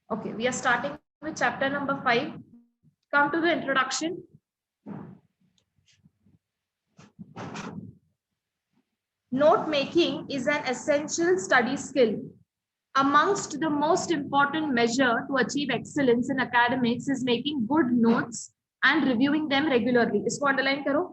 Okay, we are starting with chapter number 5. Come to the introduction. Note making is an essential study skill. Amongst the most important measure to achieve excellence in academics is making good notes and reviewing them regularly. इसको underline करो.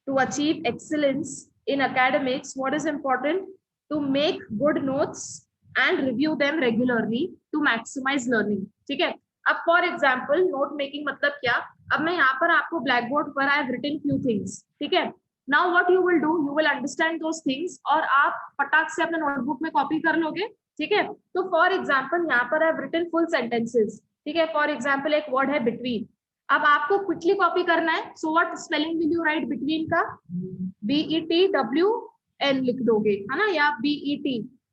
To achieve excellence in academics, what is important? To make good notes and review them regularly to maximize learning. ठीक है. अब for example, note making मतलब क्या? अब मैं यहाँ पर आपको blackboard पर I have written few things. ठीक है. Now what you will do? You will understand those things और आप फटाक से अपने notebook में copy कर लोगे. ठीक है. तो for example यहाँ पर I have written full sentences. ठीक है. For example एक word है between. अब आपको क्विकली कॉपी करना है. So what spelling will you right between का? BETWN लिख दोगे, है ना, या BET,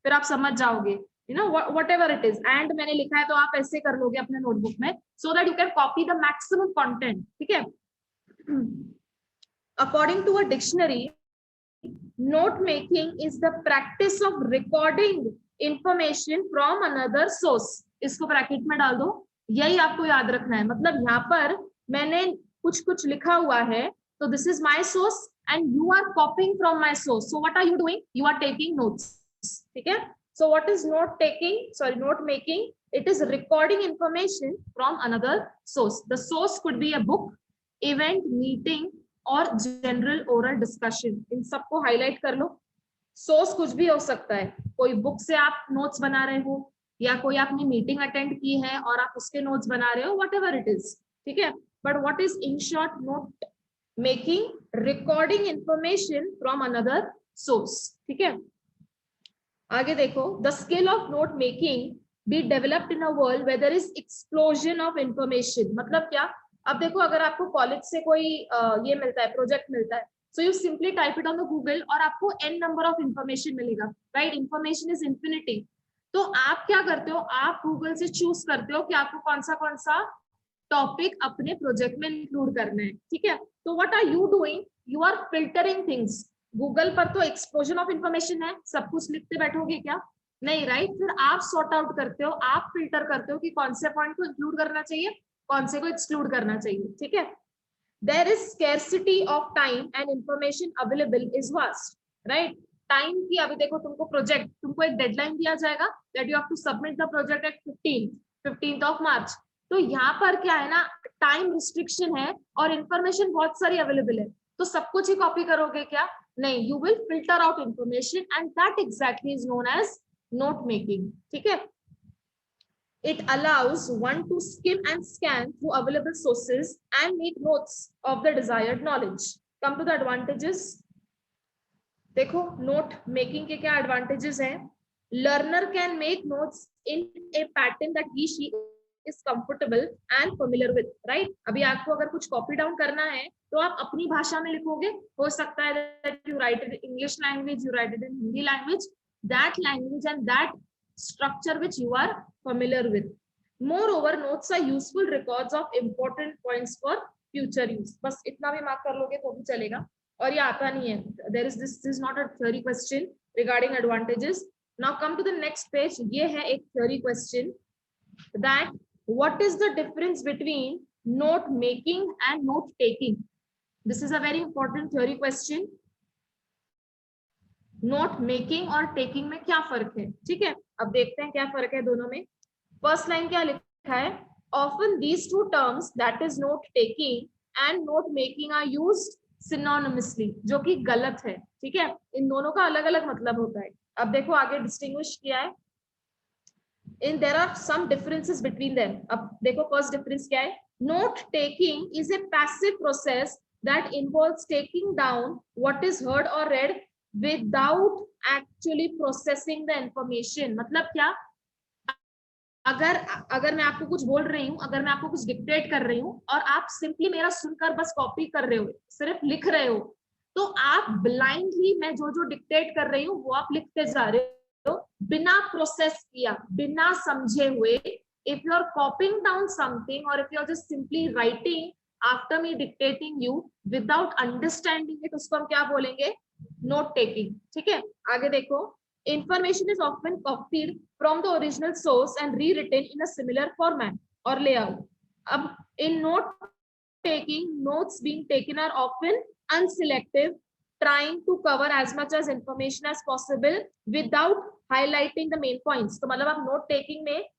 फिर आप समझ जाओगे, you know, whatever it is. And मैंने लिखा है तो आप ऐसे कर लोगे अपने नोटबुक में, so that you can copy the maximum content. ठीक है. According to a dictionary, note making is the practice of recording information from another source. इसको ब्रैकेट में डाल दो. यही आपको याद रखना है. मतलब यहाँ पर मैंने कुछ कुछ लिखा हुआ है, तो this is my source and you are copying from my source. So what are you doing? You are taking notes. ठीक है. So what is note taking, sorry, note making? It is recording information from another source. The source could be a book, event, meeting और general oral discussion. इन सबको highlight कर लो. Source कुछ भी हो सकता है. कोई बुक से आप नोट्स बना रहे हो, या कोई आपने मीटिंग अटेंड की है और आप उसके नोट्स बना रहे हो, व्हाटएवर इट इज. ठीक है. But what is in short note making? Recording information from another source. ठीक है. आगे देखो. The skill of note making be developed in a world where there is explosion of information. मतलब क्या? अब देखो, अगर आपको कॉलेज से कोई ये मिलता है, प्रोजेक्ट मिलता है, so you simply type it on the Google और आपको n number of information मिलेगा, right? Information is infinity. तो आप क्या करते हो? आप गूगल से चूज करते हो कि आपको कौन सा टॉपिक अपने प्रोजेक्ट में इंक्लूड करना है. ठीक है. तो what are you doing? You are filtering things. Google पर तो एक्सप्लोजन ऑफ इंफॉर्मेशन है, सब कुछ लिखते बैठोगे क्या? नहीं, राइट? फिर आप सॉर्ट आउट करते हो, आप फिल्टर करते हो कि कौन से पॉइंट को इंक्लूड करना चाहिए, कौन से को एक्सक्लूड करना चाहिए. ठीक है. There is scarcity of time and information available is vast, right? Time की, अभी देखो, तुमको एक डेडलाइन दिया जाएगा that you have to submit the project at 15th of March. तो यहाँ पर क्या है ना, टाइम रिस्ट्रिक्शन है और इंफॉर्मेशन बहुत सारी अवेलेबल है, तो सब कुछ ही कॉपी करोगे क्या? नहीं, you will filter out information and that exactly is known as note making. ठीक है. It allows one to skim and scan through available sources and make notes of the desired knowledge. Come to the advantages. देखो, note making के क्या advantages हैं? Learner can make notes in A pattern that he she is comfortable and familiar with, right? अभी आपको अगर कुछ copy down करना है तो आप अपनी भाषा में लिखोगे. हो सकता है that you right it in English language, you right it in Hindi language, that language and that structure which you are familiar with. Moreover, notes are useful records of important points for future use. बस इतना भी mark कर लोगे तो भी चलेगा. और ये आता नहीं है. There is this is not a theory question regarding advantages. Now come to the next page. ये है एक theory question that what is the difference between note making and note taking? This is a very important theory question. Note making और taking में क्या फर्क है? ठीक है. अब देखते हैं क्या फर्क है दोनों में. फर्स्ट लाइन क्या लिखा है? Often these two terms, that is note taking and note making, are used synonymously, जो कि गलत है. ठीक है. इन दोनों का अलग अलग मतलब होता है. अब देखो आगे डिस्टिंग्विश किया है. In there are some differences between them. अब देखो फर्स्ट डिफरेंस क्या है? Note taking is a passive process that involves taking down what is heard और read without actually processing the information. मतलब क्या? अगर मैं आपको कुछ बोल रही हूँ, अगर मैं आपको कुछ डिक्टेट कर रही हूँ और आप सिंपली मेरा सुनकर बस कॉपी कर रहे हो, सिर्फ लिख रहे हो, तो आप ब्लाइंडली मैं जो जो डिक्टेट कर रही हूँ वो आप लिखते जा रहे हो बिना प्रोसेस किया, बिना समझे हुए. If you are copying down something और if you are just simply writing after me dictating you without understanding it, उसको हम क्या बोलेंगे? Note taking. ठीक है. आगे देखो. Information is often copied from the original source and rewritten in a similar format or layout. अब in note taking, notes being taken are often unselective, trying to cover as much as information as possible without highlighting the main points. तो मतलब आप note taking में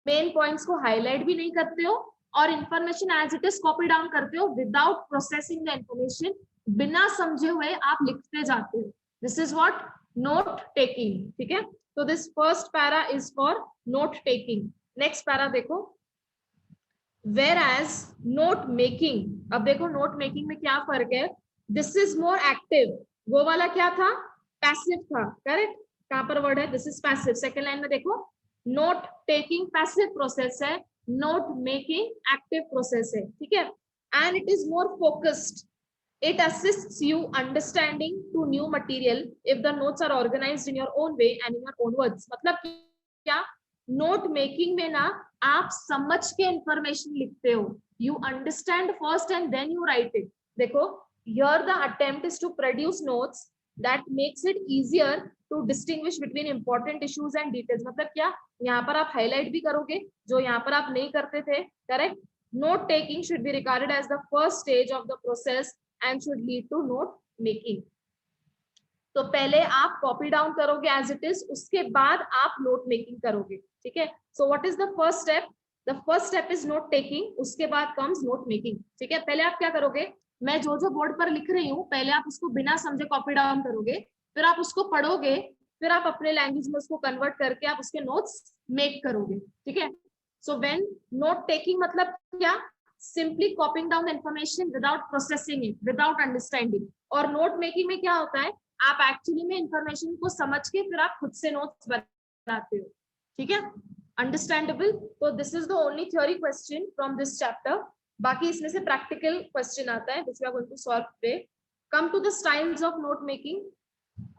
main points को highlight भी नहीं करते हो और information as it is copy down करते हो without processing the information, बिना समझे हुए आप लिखते जाते हो. This is what note taking. ठीक है, तो this first para is for note taking. Next para देखो, whereas note making, अब देखो note making में क्या फर्क है. This is more active, वो वाला क्या था, passive था. करेक्ट, कहां पर वर्ड है, this is passive. Second line में देखो, नोट टेकिंग पैसिव प्रोसेस है, नोट मेकिंग एक्टिव प्रोसेस है. ठीक है, and it is more focused. It assists you understanding to new material if the notes are organized in your own way and in your own words. मतलब क्या, note making में ना आप समझ के इंफॉर्मेशन लिखते हो. You understand first and then you write it. देखो, here the attempt is to produce notes that makes it easier to distinguish between important issues and details. मतलब क्या, यहाँ पर आप हाईलाइट भी करोगे जो यहाँ पर आप नहीं करते थे. Correct. Note taking should be regarded as the first stage of the process and should lead to note making. तो पहले आप कॉपी डाउन करोगे एज इट इज, उसके बाद आप नोट मेकिंग करोगे. ठीक है, so what is the first step? The first step is note taking, उसके बाद कम्स नोट मेकिंग. ठीक है, पहले आप क्या करोगे, मैं जो जो बोर्ड पर लिख रही हूँ पहले आप उसको बिना समझे कॉपी डाउन करोगे, फिर आप उसको पढ़ोगे, फिर आप अपने लैंग्वेज में उसको कन्वर्ट करके आप उसके नोट्स मेक करोगे. ठीक है, सो व्हेन नोट टेकिंग मतलब क्या, simply copying down the information without processing it, without understanding. और नोट मेकिंग में क्या होता है, आप एक्चुअली में इंफॉर्मेशन को समझ के फिर आप खुद से नोट्स बनाते हो. ठीक है, अंडरस्टैंडेबल. तो this is the only theory question from this chapter. बाकी इसमें से प्रैक्टिकल क्वेश्चन आता है which we are going to solve today. Come to the styles of note making.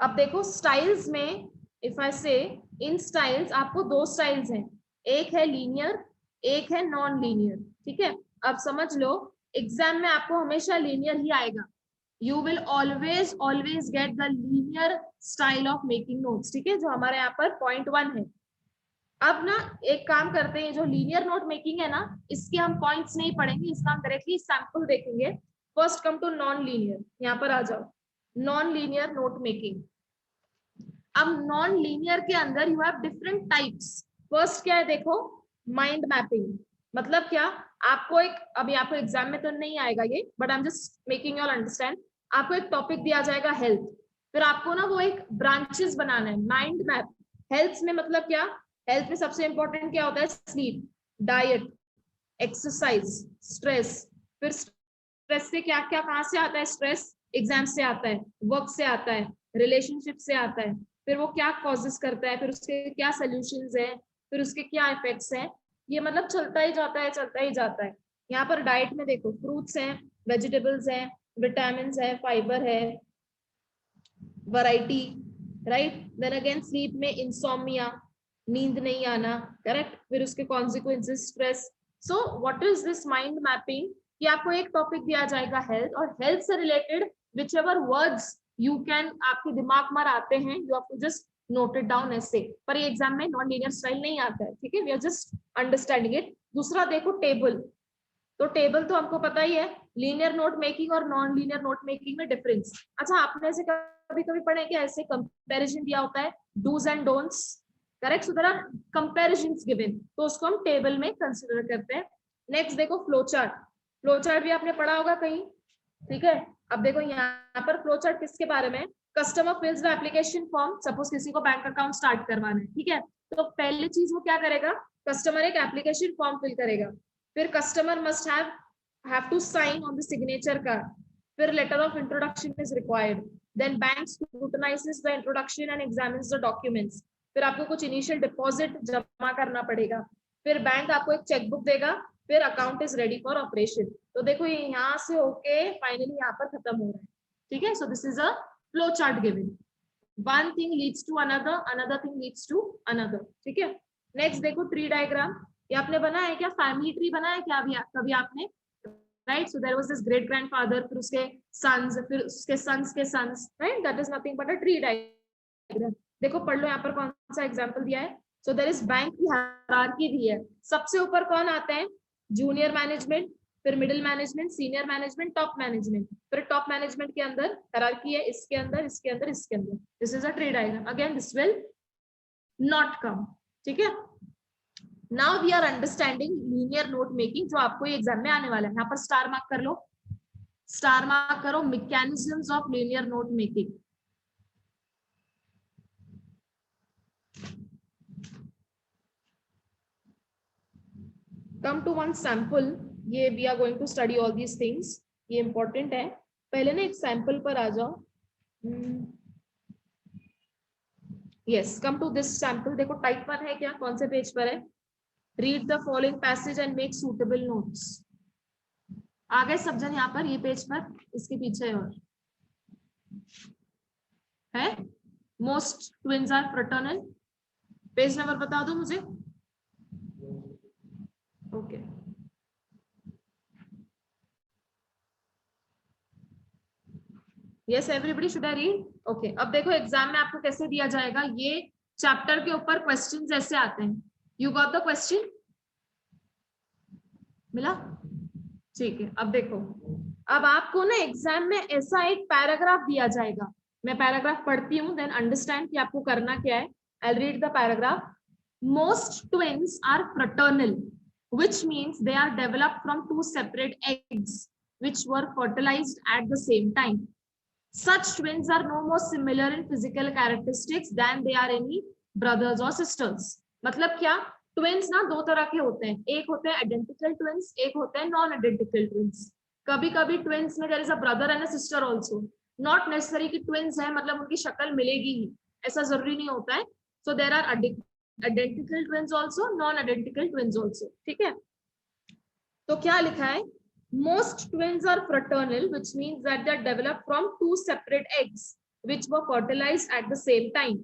अब देखो स्टाइल्स में, इफ आई से इन स्टाइल्स, आपको दो स्टाइल्स हैं, एक है लीनियर, एक है नॉन लीनियर. ठीक है, अब समझ लो एग्जाम में आपको हमेशा लीनियर ही आएगा. You will always always get the linear style of making notes. ठीक है, जो हमारे यहाँ पर पॉइंट 1 है. अब ना एक काम करते हैं, जो लीनियर नोट मेकिंग है ना, इसके हम पॉइंट्स नहीं पढ़ेंगे, इसका हम डायरेक्टली सैंपल देखेंगे. First come to non linear. यहाँ पर आ जाओ, नॉन लीनियर नोट मेकिंग. अब नॉन लीनियर के अंदर you have different types. First क्या है देखो, माइंड मैपिंग. मतलब क्या, आपको एक, अभी आपको एग्जाम में तो नहीं आएगा ये, but I am just making you all understand. आपको एक टॉपिक दिया जाएगा हेल्थ, फिर आपको ना वो एक ब्रांचेस बनाना है, माइंड मैप. हेल्थ में मतलब क्या, हेल्थ में सबसे इंपॉर्टेंट क्या होता है, स्लीप, डाइट, एक्सरसाइज, स्ट्रेस. फिर स्ट्रेस से क्या क्या कहाँ से आता है, स्ट्रेस एग्जाम से आता है, वर्क से आता है, रिलेशनशिप से आता है, फिर वो क्या कॉजेस करता है, फिर उसके क्या सोल्यूशंस है, फिर उसके क्या इफेक्ट्स हैं. ये मतलब चलता ही जाता है, चलता ही जाता है. यहाँ पर डाइट में देखो, फ्रूट्स हैं, वेजिटेबल्स हैं, विटामिन है, फाइबर है, variety. Right, then again sleep में इंसोम्निया, नींद नहीं आना. करेक्ट, फिर उसके consequences, stress. So what is this mind mapping, कि आपको एक टॉपिक दिया जाएगा हेल्थ, और हेल्थ से related which ever words you can, आपके दिमाग में आते हैं, you have to just note it down ऐसे. पर ये एग्जाम में नॉन लीनियर स्टाइल नहीं आता है. ठीक है, we are just understanding it. दूसरा देखो टेबल. तो टेबल तो हमको पता ही है, लीनियर नोट मेकिंग और नॉन लीनियर नोट मेकिंग में डिफरेंस. अच्छा, आपने ऐसे कभी कभी पढ़े कि ऐसे कंपैरिजन दिया होता है, dos and don'ts. Correct, so there are comparisons given, तो उसको हम टेबल में कंसीडर करते हैं. नेक्स्ट देखो फ्लो चार्ट. फ्लो चार्ट भी आपने पढ़ा होगा कहीं. ठीक है, अब देखो यहाँ पर फ्लो चार्ट किसके बारे में, customer फिल्स the application form. Suppose किसी को बैंक अकाउंट स्टार्ट करवाना है. ठीक है, तो पहली चीज वो क्या करेगा, कस्टमर एक एप्लीकेशन फॉर्म फिल करेगा, फिर customer must have to sign on the signature card, फिर letter of introduction is required, then bank scrutinises the introduction and examines the documents, फिर आपको कुछ इनिशियल डिपॉजिट जमा करना पड़ेगा, फिर बैंक आपको एक चेकबुक देगा, फिर account is ready for operation. तो देखो ये यहाँ से होके फाइनली यहाँ पर खत्म हो रहा है. ठीक है, so this is a flow chart given. One thing leads to another, another thing leads to another. ठीक है, नेक्स्ट देखो ट्री डायग्राम. ये आपने बनाया है क्या, फैमिली ट्री बनाया है क्या अभी कभी आपने, right. So there was this great grandfather, फिर उसके सन्स, फिर उसके सन्स के sons, right. That is nothing but a tree diagram. देखो पढ़ लो यहाँ पर कौन सा एग्जाम्पल दिया है। सो देयर इज बैंक की हायरार्की दी है, सबसे ऊपर कौन आते हैं, जूनियर मैनेजमेंट, फिर middle management, senior management, top management, फिर टॉप मैनेजमेंट के अंदर हायरार्की है, इसके अंदर, इसके अंदर, इसके अंदर। This is a tree diagram, again this will not come, ठीक है। Now we are understanding linear note making, जो आपको ये एग्जाम में आने वाला है। यहाँ पर स्टार मार्क कर लो, स्टार मार्क करो, mechanisms of linear note making. Come to one sample, ये we are going to study all these things, ये इंपॉर्टेंट है। पहले ना एक सैंपल पर आ जाओ। Yes, come to this sample. देखो टाइप 1 है क्या, कौन से पेज पर है, read the following passage and make suitable notes. आ गए सब जन यहाँ पर, ये पेज पर, इसके पीछे और है most twins are fraternal. Page number बता दो मुझे। Okay, yes everybody, should I read? Okay, अब देखो एग्जाम में आपको कैसे दिया जाएगा, ये चैप्टर के ऊपर क्वेश्चंस ऐसे आते हैं। यू गॉट द क्वेश्चन, मिला? ठीक है, अब देखो, अब आपको ना एग्जाम में ऐसा एक पैराग्राफ दिया जाएगा। मैं पैराग्राफ पढ़ती हूँ, देन अंडरस्टैंड कि आपको करना क्या है। I read the paragraph. Most twins are fraternal, which means they are developed from two separate eggs which were fertilized at the same time. Such twins are no more similar in physical characteristics than they are any brothers or sisters. मतलब क्या, twins ना दो तरह के होते हैं, एक होते हैं आइडेंटिकल ट्विन्स, एक होते हैं नॉन आइडेंटिकल ट्विन्स। कभी कभी ट्विन्स में there is a brother and a sister also, not necessary कि ट्विन्स है मतलब उनकी शक्ल मिलेगी ही, ऐसा जरूरी नहीं होता है। So there are identical twins also, non identical twins also, ठीक है। तो क्या लिखा है, most twins are fraternal, which means that they are developed from two separate eggs which were fertilized at the same time.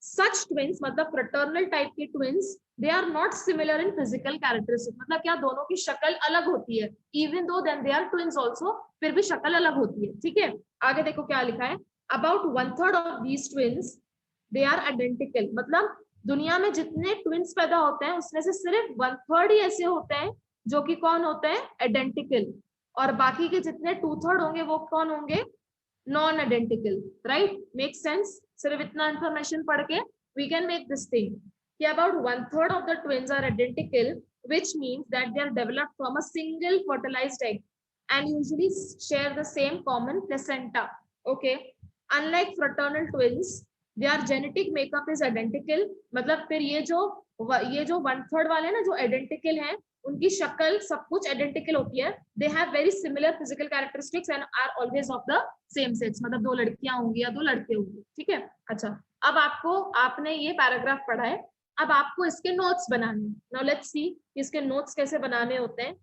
Such twins, मतलब fraternal type के twins, they are not similar in physical characteristics, मतलब क्या, दोनों की शक्ल अलग होती है, even though then they are twins also, फिर भी शक्ल अलग होती है, ठीक है। आगे देखो क्या लिखा है, about 1/3 of these twins they are identical, मतलब दुनिया में जितने ट्विन्स पैदा होते हैं उसमें से सिर्फ 1/3 ही ऐसे होते हैं जो कि कौन होते हैं, आइडेंटिकल, और बाकी के जितने 2/3 होंगे वो कौन होंगे, non identical, right? Make sense? सिर्फ इतना इंफॉर्मेशन पढ़ के we can make this thing कि about 1/3 of the twins are identical, which means that they are developed from a single fertilized egg and usually share the same common placenta. Okay, unlike fraternal twins, their genetic makeup is identical, मतलब फिर ये जो 1/3 वाले ना जो identical हैं, उनकी शक्ल सब कुछ आइडेंटिकल होती है। They have very similar physical characteristics and are always of the same sex, मतलब दो लड़कियां होंगी या दो लड़के होंगे, ठीक है। अच्छा, अब आपने ये पैराग्राफ पढ़ा है, अब आपको इसके नोट्स बनाने हैं। नाउ लेट्स सी इसके नोट्स कैसे बनाने होते हैं।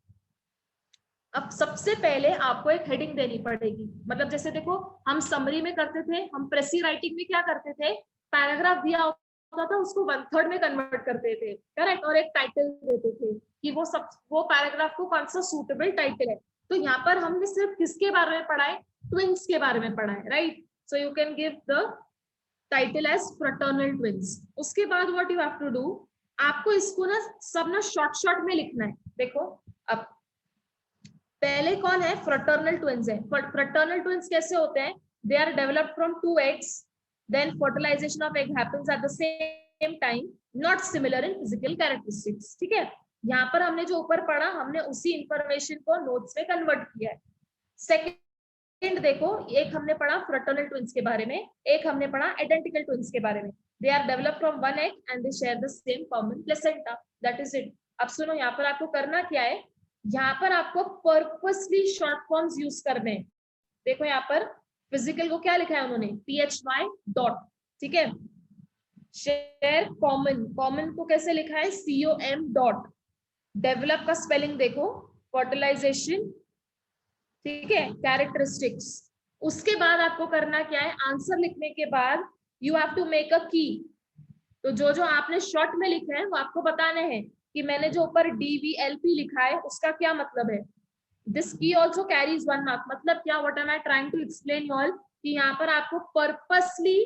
अब सबसे पहले आपको एक हेडिंग देनी पड़ेगी, मतलब जैसे देखो हम समरी में करते थे, हम प्रेसी राइटिंग में क्या करते थे, पैराग्राफ दिया होता था उसको 1/3 में कन्वर्ट करते थे, करेक्ट, और एक टाइटल देते थे कि वो पैराग्राफ को कौन सा सूटेबल टाइटल है। तो यहाँ पर हमने सिर्फ किसके बारे में पढ़ा है, ट्विन्स के बारे में पढ़ा है, right. So you can give the title as fraternal twins. उसके बाद what you have to do, आपको इसको ना सब ना शॉर्ट में लिखना है। देखो अब पहले कौन है, फ्रेटर्नल ट्विन्स है। फ्रेटर्नल ट्विन्स कैसे होते हैं, they are developed from 2 eggs, then fertilization of egg happens at the same time, not similar in physical characteristics, ठीक है। यहाँ पर हमने जो ऊपर पढ़ा, हमने उसी इंफॉर्मेशन को नोट्स में कन्वर्ट किया है। सेकंड देखो, एक हमने पढ़ा फ्रेटर्नल ट्विन्स के बारे में, एक हमने पढ़ा आइडेंटिकल ट्विन्स के बारे में। They are developed from 1 egg and they share the same common placenta, that is it। अब सुनो, यहाँ पर आपको करना क्या है, यहाँ पर आपको पर्पसली शॉर्ट फॉर्म्स यूज करने हैं। देखो यहाँ पर फिजिकल को क्या लिखा है उन्होंने, PHY डॉट, ठीक है। शेयर कॉमन को कैसे लिखा है, COM डॉट। डेवलप का स्पेलिंग देखो, फर्टिलाइजेशन, ठीक है, कैरेक्टरिस्टिक्स। उसके बाद आपको करना क्या है, आंसर लिखने के बाद you have to make a key. तो जो आपने शॉर्ट में लिखा है वो आपको बताने हैं कि मैंने जो ऊपर DVLP लिखा है उसका क्या मतलब है। दिस की ऑल्सो कैरीज 1 मार्क, मतलब क्या, what am I trying to explain you all, कि यहाँ पर आपको पर्पसली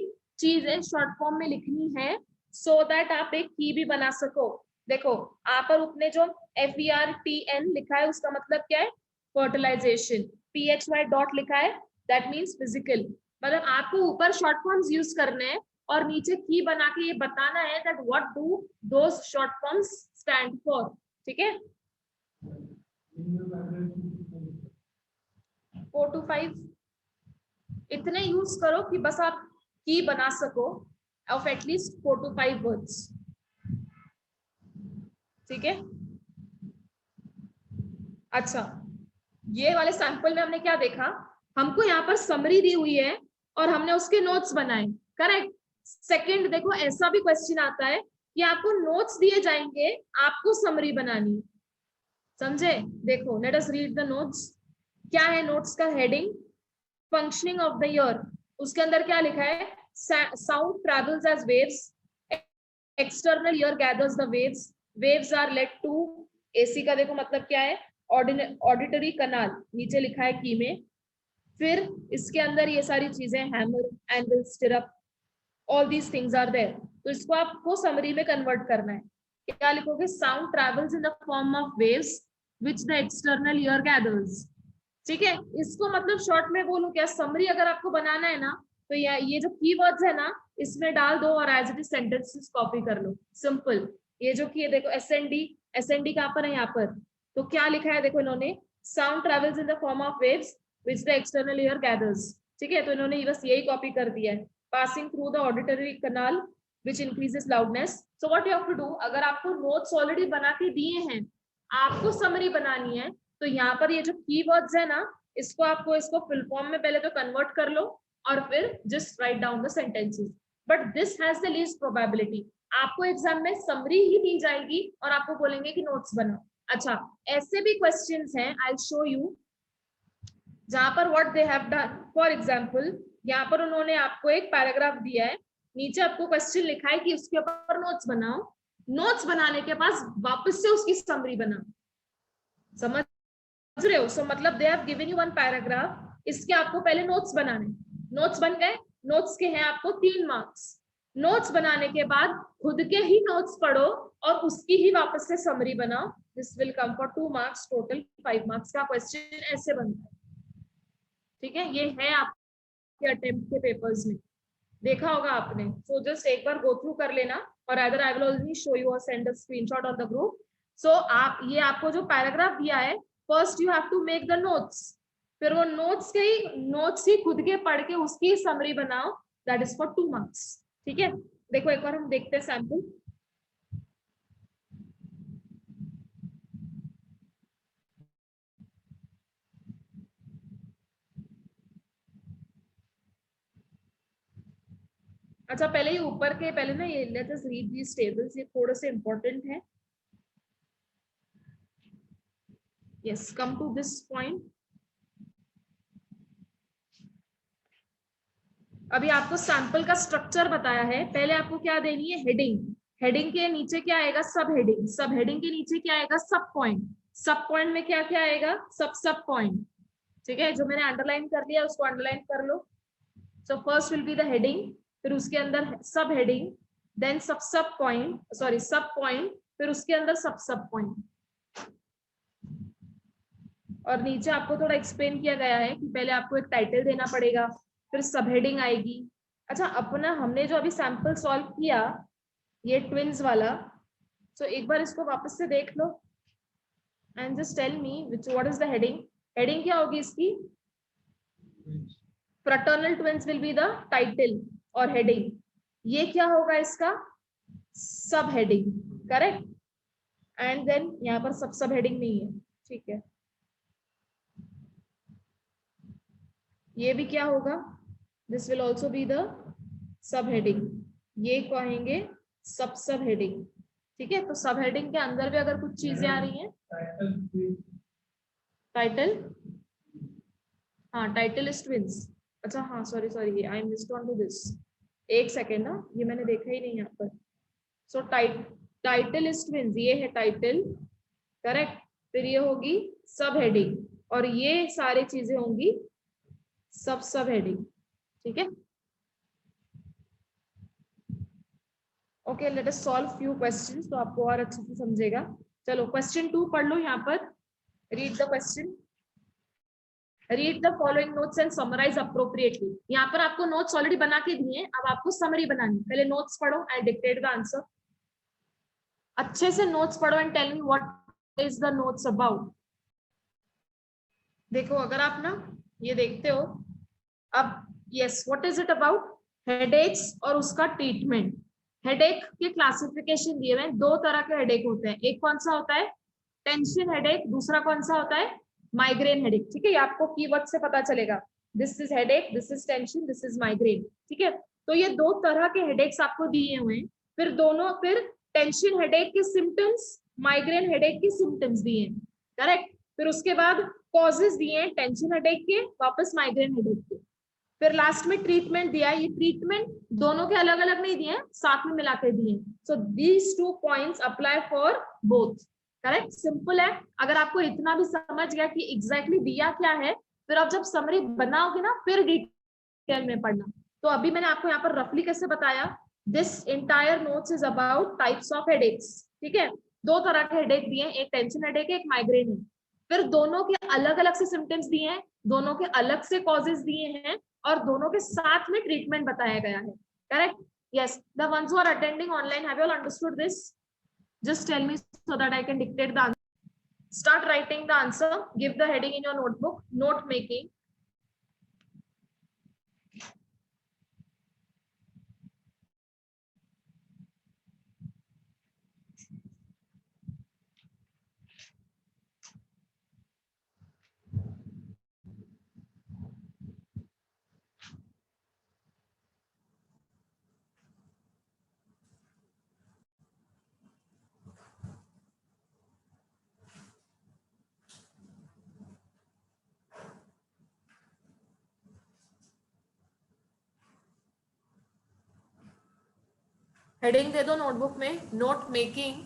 चीजें शॉर्ट फॉर्म में लिखनी है सो दैट आप एक की भी बना सको। देखो आप पर उपने जो FERTN लिखा है उसका मतलब क्या है, फर्टिलाइजेशन। PHY डॉट लिखा है दैट मीन्स फिजिकल। मतलब आपको ऊपर शॉर्ट फॉर्म्स यूज करने हैं और नीचे की बना के ये बताना है that what do those short forms stand for. ठीक है, 4 to 5 इतने यूज करो कि बस आप की बना सको ऑफ एटलीस्ट 4 to 5 वर्ड्स। ठीक है, अच्छा ये वाले सैंपल में हमने क्या देखा, हमको यहाँ पर समरी दी हुई है और हमने उसके नोट्स बनाए। करेक्ट। सेकंड देखो ऐसा भी क्वेश्चन आता है कि आपको नोट्स दिए जाएंगे, आपको समरी बनानी। समझे? देखो let us read the notes. क्या है नोट्स का heading? Functioning of the ear. उसके अंदर क्या लिखा है? Sound travels as waves, external ear gathers the waves, waves are led to. एसी का देखो मतलब क्या है, ऑडिटरी कनाल, नीचे लिखा है की में। फिर इसके अंदर ये सारी चीजें, hammer, anvil, stirrup, all these things are there. तो इसको आपको समरी में कन्वर्ट करना है। क्या लिखोगे? Sound travels in the form of waves which the external ear gathers. ठीक है, इसको मतलब शॉर्ट में बोलूं क्या, समरी अगर आपको बनाना है ना तो ये जो कीवर्ड्स है ना इसमें डाल दो और as it is sentences copy कर लो, सिंपल। ये जो कि देखो एसएनडी कहाँ पर है? यहाँ पर। तो क्या लिखा है देखो इन्होंने, sound travels in the form of waves which the external ear gathers. ठीक है, तो इन्होंने बस यही कॉपी कर दिया है। Passing through the auditory canal which increases loudness. So what you have to do, अगर आपको नोट्स ऑलरेडी बना के दिए हैं, आपको समरी बनानी है, तो यहाँ पर ये जो कीवर्ड्स है ना इसको फुल फॉर्म में पहले तो कन्वर्ट कर लो और फिर just right down the sentences. But this has the least probability, आपको एग्जाम में समरी ही दी जाएगी और आपको बोलेंगे कि नोट्स बनाओ। अच्छा ऐसे भी क्वेश्चंस हैं, आई शो यू, जहां पर what they have done. For example यहाँ पर उन्होंने आपको एक पैराग्राफ दिया है, नीचे आपको क्वेश्चन लिखा है कि उसके ऊपर नोट्स बनाओ। नोट्स बनाने के बाद वापस से उसकी समरी बनाओ। समझ रहे हो? सो मतलब दे have given you one paragraph, इसके आपको पहले नोट्स बनाने। नोट्स बन गए, नोट्स के हैं आपको 3 मार्क्स। नोट्स बनाने के बाद खुद के ही नोट्स पढ़ो और उसकी ही वापस से समरी बनाओ। This will come for 2 marks, total 5 marks का क्वेश्चन ऐसे बनता है। ठीक है, ये है आपके अटेम्प्ट के पेपर्स में, देखा होगा आपने। सो जस्ट एक बार गो थ्रू कर लेना और other I will also show you और send a screenshot on the group. So आप ये आपको जो पैराग्राफ दिया है, first you have to make the notes, फिर वो नोट्स ही खुद के पढ़ के उसकी समरी बनाओ, दैट इज फॉर 2 मार्क्स। ठीक है, देखो एक बार हम देखते हैं सैंपल। अच्छा पहले ही ऊपर के पहले ना ये let us read these tables, ये थोड़े से इंपॉर्टेंट है। Yes, come to this point. अभी आपको सैंपल का स्ट्रक्चर बताया है, पहले आपको क्या देनी है? हेडिंग। हेडिंग के नीचे क्या आएगा? सब हेडिंग। सब हेडिंग के नीचे क्या आएगा? सब पॉइंट। सब पॉइंट में क्या क्या आएगा? सब पॉइंट। ठीक है, जो मैंने अंडरलाइन कर दिया उसको अंडरलाइन कर लो। So first will be the heading, फिर उसके अंदर sub heading, then sub point, sorry sub point, फिर उसके अंदर सब पॉइंट। और नीचे आपको थोड़ा एक्सप्लेन किया गया है कि पहले आपको एक टाइटल देना पड़ेगा, फिर सब हेडिंग आएगी। अच्छा अपना हमने जो अभी सैंपल सॉल्व किया ये ट्विन्स वाला, सो एक बार इसको वापस से देख लो and just tell me which what is the heading. Heading क्या होगी इसकी? Fraternal twins will be the title और हेडिंग। ये क्या होगा इसका? सब हेडिंग। करेक्ट। एंड देन यहाँ पर सब हेडिंग नहीं है। ठीक है, ये भी क्या होगा? This will also be the sub heading. ये कहेंगे सब हेडिंग। ठीक है, तो सब हेडिंग के अंदर भी अगर कुछ चीजें आ रही हैं, टाइटल, हाँ टाइटल इज ट्विंस। अच्छा हाँ sorry I missed on to this, एक सेकेंड ना, ये मैंने देखा ही नहीं यहाँ पर। सो टाइटल इज ट्विंस, ये है टाइटल। करेक्ट, फिर ये होगी सब हेडिंग और ये सारी चीजें होंगी सब हेडिंग। ठीक है, okay, let us solve few questions, तो आपको और अच्छे से समझेगा। चलो क्वेश्चन 2 पढ़ लो यहाँ पर। Read the question. Read the following notes and summarise appropriately. यहाँ पर आपको नोट्स ऑलरेडी बना के दिए हैं, अब आपको समरी बनानी है। पहले नोट्स पढ़ो, आई डिक्टेट द आंसर। अच्छे से नोट्स पढ़ो and tell me what is the notes about. देखो अगर आप ना ये देखते हो, अब yes, what is it about? Headaches और उसका ट्रीटमेंट। हेडेक के क्लासिफिकेशन दिए हुए हैं। दो तरह के हेडेक होते हैं, एक कौन सा होता है? टेंशन हेडेक, दूसरा कौन सा होता है? Migraine headache. ठीक है, ये आपको कीवर्ड से पता चलेगा। This is headache, this is tension, this is migraine. ठीक है, तो ये दो तरह के हेडेक्स आपको दिए हुए हैं। फिर टेंशन हेडेक के सिम्टम्स, माइग्रेन हेडेक के सिम्टम्स दिए हैं, करेक्ट। फिर उसके बाद कॉजेस दिए हैं टेंशन हेडेक के, वापस माइग्रेन हेडेक के। फिर लास्ट में ट्रीटमेंट दिया है। ये ट्रीटमेंट दोनों के अलग अलग नहीं दिए, साथ में मिला के दिए। So these 2 points apply for both, correct. Simple है। अगर आपको इतना भी समझ गया कि एग्जैक्टली दिया क्या है, फिर आप जब समरी बनाओगे ना, फिर डिटेल में पढ़ना। तो अभी मैंने आपको यहाँ पर रफली कैसे बताया, this entire notes is about types of headaches. ठीक है, दो तरह के हेडेक दिए, एक टेंशन हेडेक है, एक माइग्रेन है। फिर दोनों के अलग अलग से सिम्टम्स दिए हैं, दोनों के अलग से कॉजेस दिए हैं, और दोनों के साथ में ट्रीटमेंट बताया गया है, correct. Yes, the ones who are attending online, have you all understood this? Just tell me so that I can dictate the answer. Start writing the answer. Give the heading in your notebook. Note making. Heading दे दो notebook में, note making,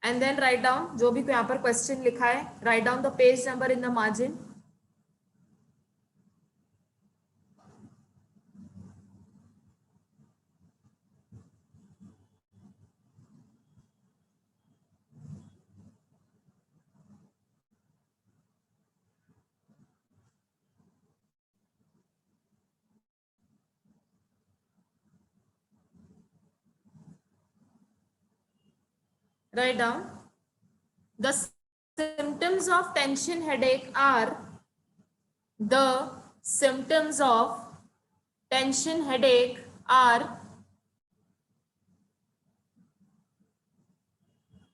and then write down जो भी यहाँ पर question लिखा है, write down the page number in the margin. Write down. The symptoms of tension headache are, the symptoms of tension headache are,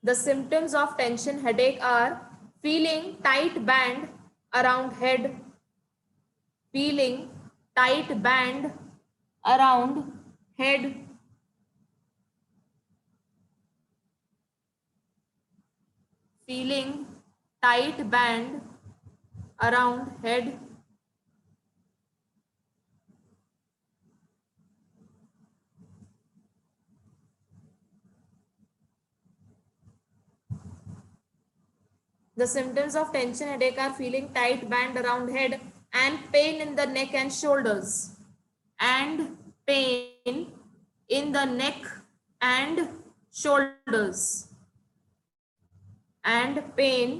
the symptoms of tension headache are feeling tight band around head, feeling tight band around head, feeling tight band around head, the symptoms of tension headache are feeling tight band around head and pain in the neck and shoulders, and pain in the neck and shoulders, and pain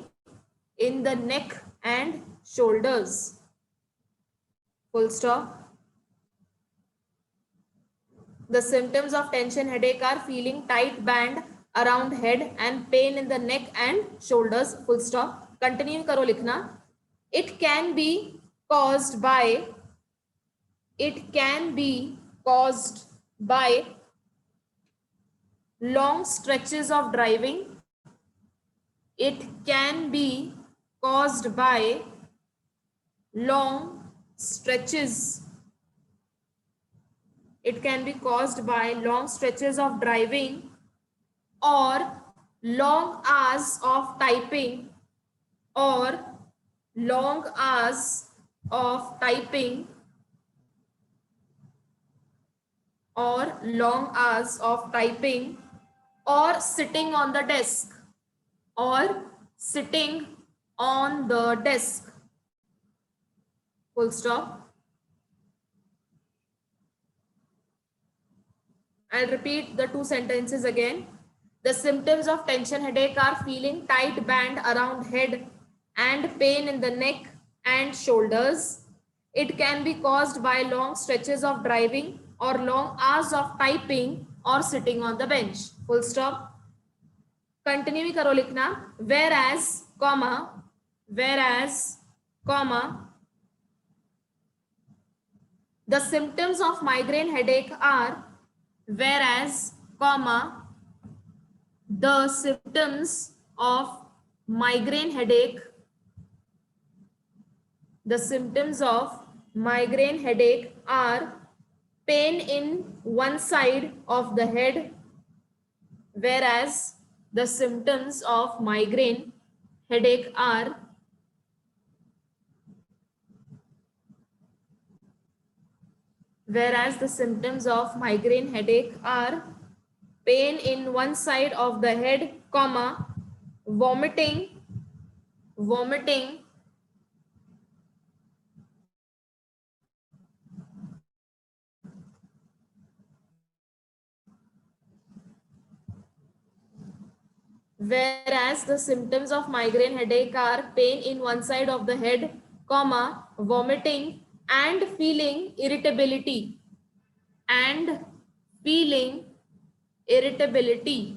in the neck and shoulders, full stop. The symptoms of tension headache are feeling tight band around head and pain in the neck and shoulders, full stop. Continue करो लिखना. It can be caused by, it can be caused by long stretches of driving. It can be caused by long stretches. It can be caused by long stretches of driving or long hours of typing, or long hours of typing, or long hours of typing, or sitting on the desk, or sitting on the desk, full stop. I'll repeat the two sentences again. The symptoms of tension headache are feeling tight band around head and pain in the neck and shoulders. It can be caused by long stretches of driving or long hours of typing or sitting on the bench. Full stop. Continue करो लिखना. Whereas, comma, the symptoms of migraine headache are, whereas, comma, the symptoms of migraine headache, the symptoms of migraine headache are pain in one side of the head, whereas the symptoms of migraine headache are whereas the symptoms of migraine headache are pain in one side of the head, comma, vomiting, whereas the symptoms of migraine headache are pain in one side of the head, comma, vomiting and feeling irritability, and feeling irritability,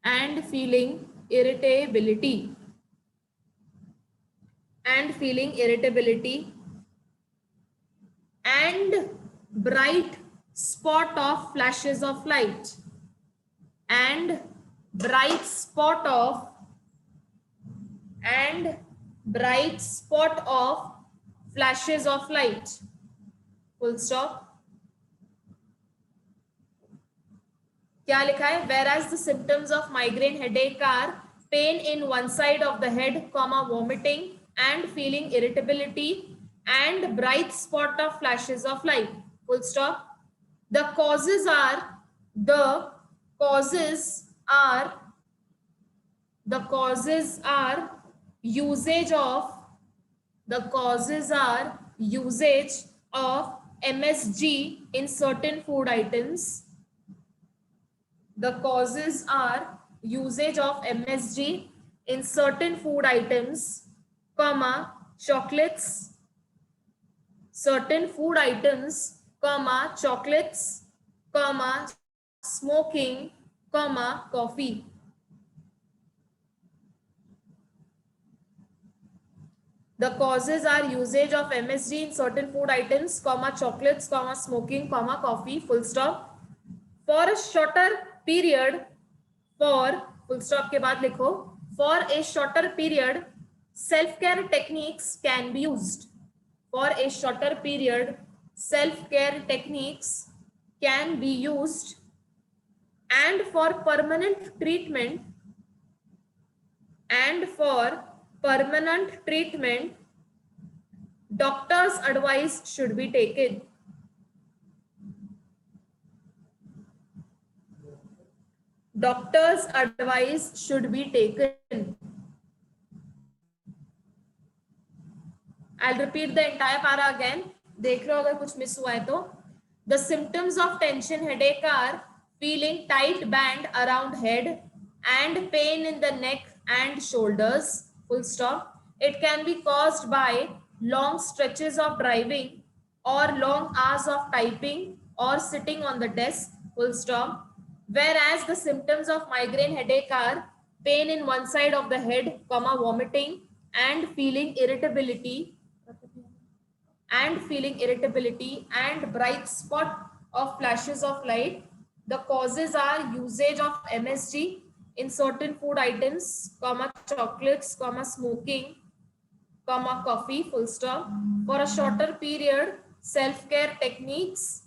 and feeling irritability, and feeling irritability, and bright spot of flashes of light, and bright spot of, and bright spot of flashes of light. Full stop. क्या लिखा है? Whereas the symptoms of migraine headache are pain in one side of the head, comma, vomiting and feeling irritability and bright spot of flashes of light. Full stop. The causes are usage of MSG in certain food items. The causes are usage of MSG in certain food items, comma, chocolates, certain food items, comma, chocolates, comma, smoking, comma, coffee. The causes are usage of MSG in certain food items, comma, chocolates, comma, smoking, comma, coffee, full stop. For a shorter period, for, full stop के बाद लिखो, for a shorter period, self-care techniques can be used. For a shorter period, self-care techniques can be used, and for permanent treatment, doctor's advice should be taken. Doctor's advice should be taken. I'll repeat the entire para again. देख रहे हो अगर कुछ miss हुआ है तो. The symptoms of tension headache are feeling tight band around head and pain in the neck and shoulders. Full stop. It can be caused by long stretches of driving or long hours of typing or sitting on the desk. Full stop. Whereas the symptoms of migraine headache are pain in one side of the head, comma, vomiting and feeling irritability, and bright spot of flashes of light. The causes are usage of MSG in certain food items, comma, chocolates, comma, smoking, comma, coffee, full stop. For a shorter period, self-care techniques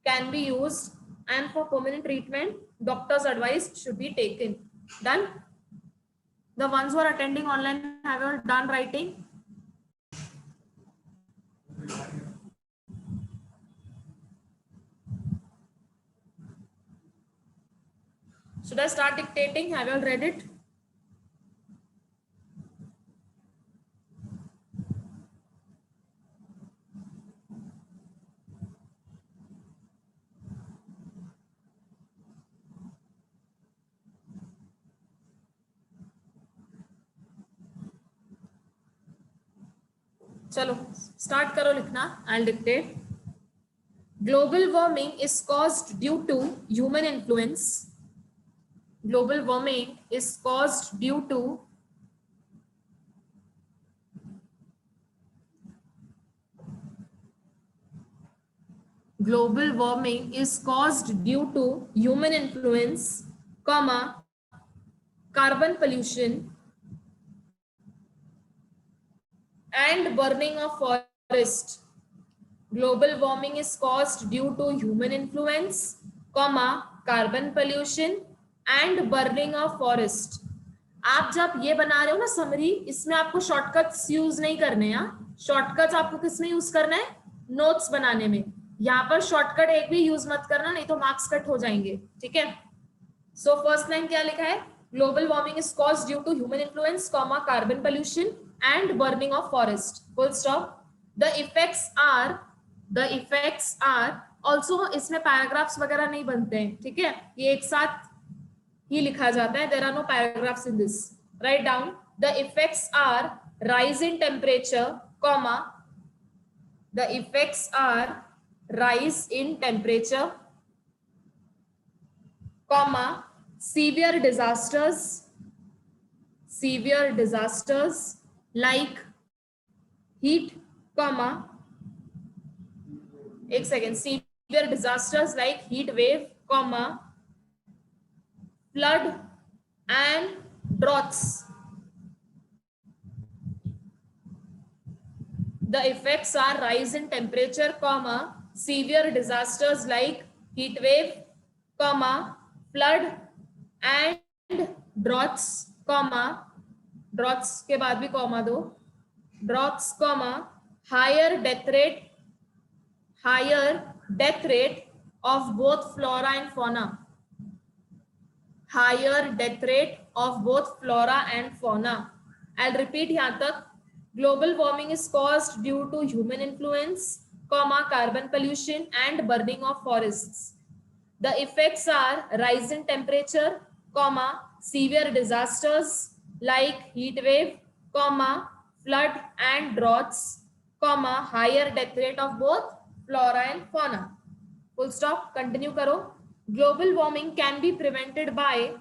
can be used, and for permanent treatment, doctor's advice should be taken. Done? The ones who are attending online, have you done writing? Should I start dictating? Have you all read it? चलो start करो लिखना, I dictate. Global warming is caused due to human influence. Global warming is caused due to global warming is caused due to human influence, comma, carbon pollution and burning of forest. Global warming is caused due to human influence, comma, carbon pollution and burning of forest. आप जब ये बना रहे हो ना summary, इसमें आपको shortcuts use नहीं करने हैं। शॉर्टकट्स आपको किसमें यूज करना है? नोट्स बनाने में। यहाँ पर शॉर्टकट एक भी यूज मत करना, नहीं तो मार्क्स कट हो जाएंगे, ठीक है। सो फर्स्ट लाइन क्या लिखा है? Global warming is caused due to human influence, comma, carbon pollution and burning of forest, full stop. The effects are also, इसमें पैराग्राफ्स वगैरह नहीं बनते हैं, ठीक है, ये एक साथ ही लिखा जाता है। There are no paragraphs in this. Write down the effects are rise in temperature, comma, the effects are rise in temperature, comma, severe disasters like heat, comma, एक second, severe disasters like heat wave, comma, flood and droughts. The effects are rise in temperature, comma, severe disasters like heat wave, comma, flood and droughts, comma, droughts के बाद भी comma दो, droughts, comma, higher death rate of both flora and fauna. Higher death rate of both flora and fauna. I'll repeat यहाँ तक। Global warming is caused due to human influence, comma, carbon pollution and burning of forests. The effects are rise in temperature, comma, severe disasters like heat wave, comma, flood and droughts, comma, higher death rate of both flora and fauna. Full stop. Continue करो। Global warming can be prevented by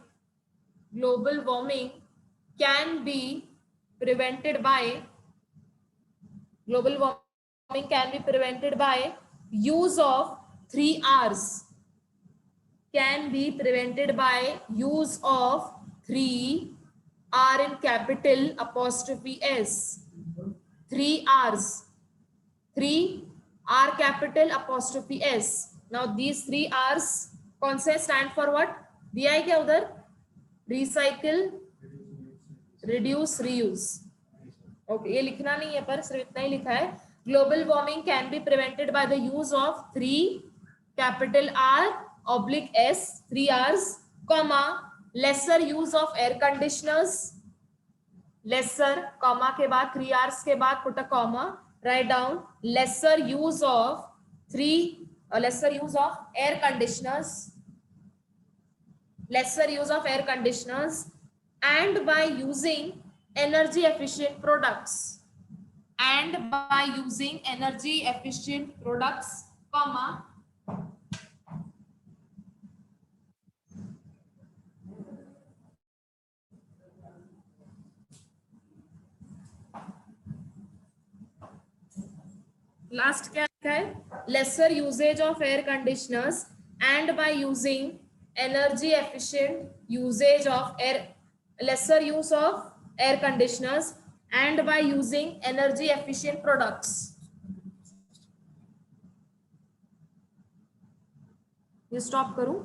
use of 3 R's. Can be prevented by use of 3 R in capital apostrophe S. 3 R's. 3 R capital apostrophe S. Now these 3 R's कौन से stand for what? दिया है क्या उधर? Recycle, reduce, reuse. Okay, ये लिखना नहीं है पर सिर्फ इतना ही लिखा है। Global warming can be prevented by the use of 3 capital R oblique S, 3 R's, comma, lesser use of air conditioners, lesser, comma के बाद 3 R's के बाद put a comma, write down lesser use of air conditioners, and by using energy efficient products, comma, last क्या लिखा है? Lesser usage of air conditioners and by using energy efficient usage of air, lesser use of air conditioners and by using energy efficient products. ये stop करूं?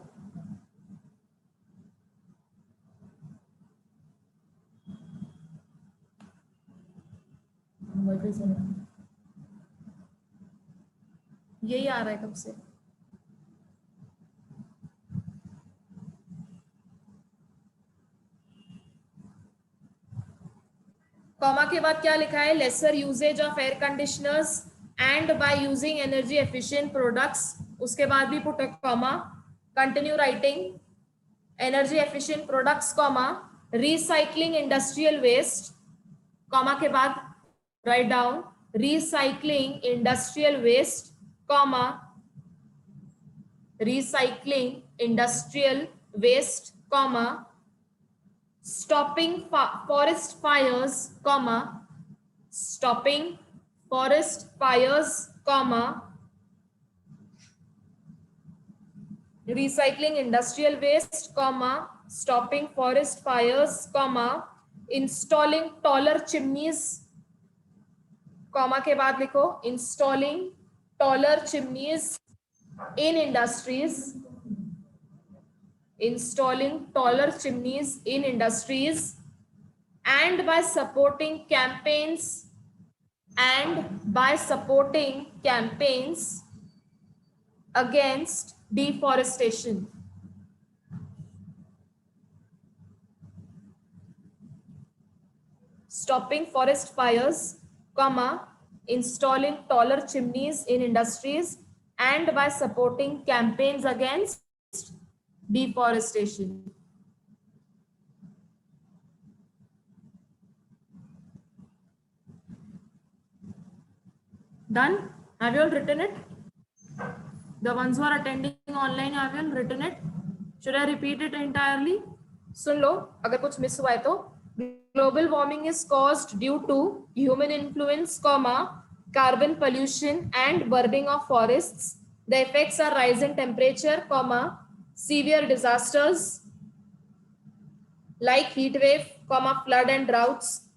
यही आ रहा है कब से? कॉमा के बाद क्या लिखा है? Lesser usage of air conditioners and by using energy efficient products, उसके बाद भी put a comma, continue writing energy efficient products, comma, recycling industrial waste, comma के बाद write down recycling industrial waste, comma, recycling industrial waste, comma, stopping forest fires, comma, stopping forest fires, comma, recycling industrial waste, comma, stopping forest fires, comma, installing taller chimneys, comma के बाद लिखो installing taller chimneys in industries, installing taller chimneys in industries, and by supporting campaigns, and by supporting campaigns against deforestation. Stopping forest fires, comma, installing taller chimneys in industries, and by supporting campaigns against deforestation. Done? Have you all written it? The ones who are attending online, have you all written it? Should I repeat it entirely? सुन लो, अगर कुछ miss हुआ है तो. Global warming is caused due to human influence, comma, carbon pollution and burning of forests. The effects are rise in temperature, comma, severe disasters like heat wave, comma, flood and droughts,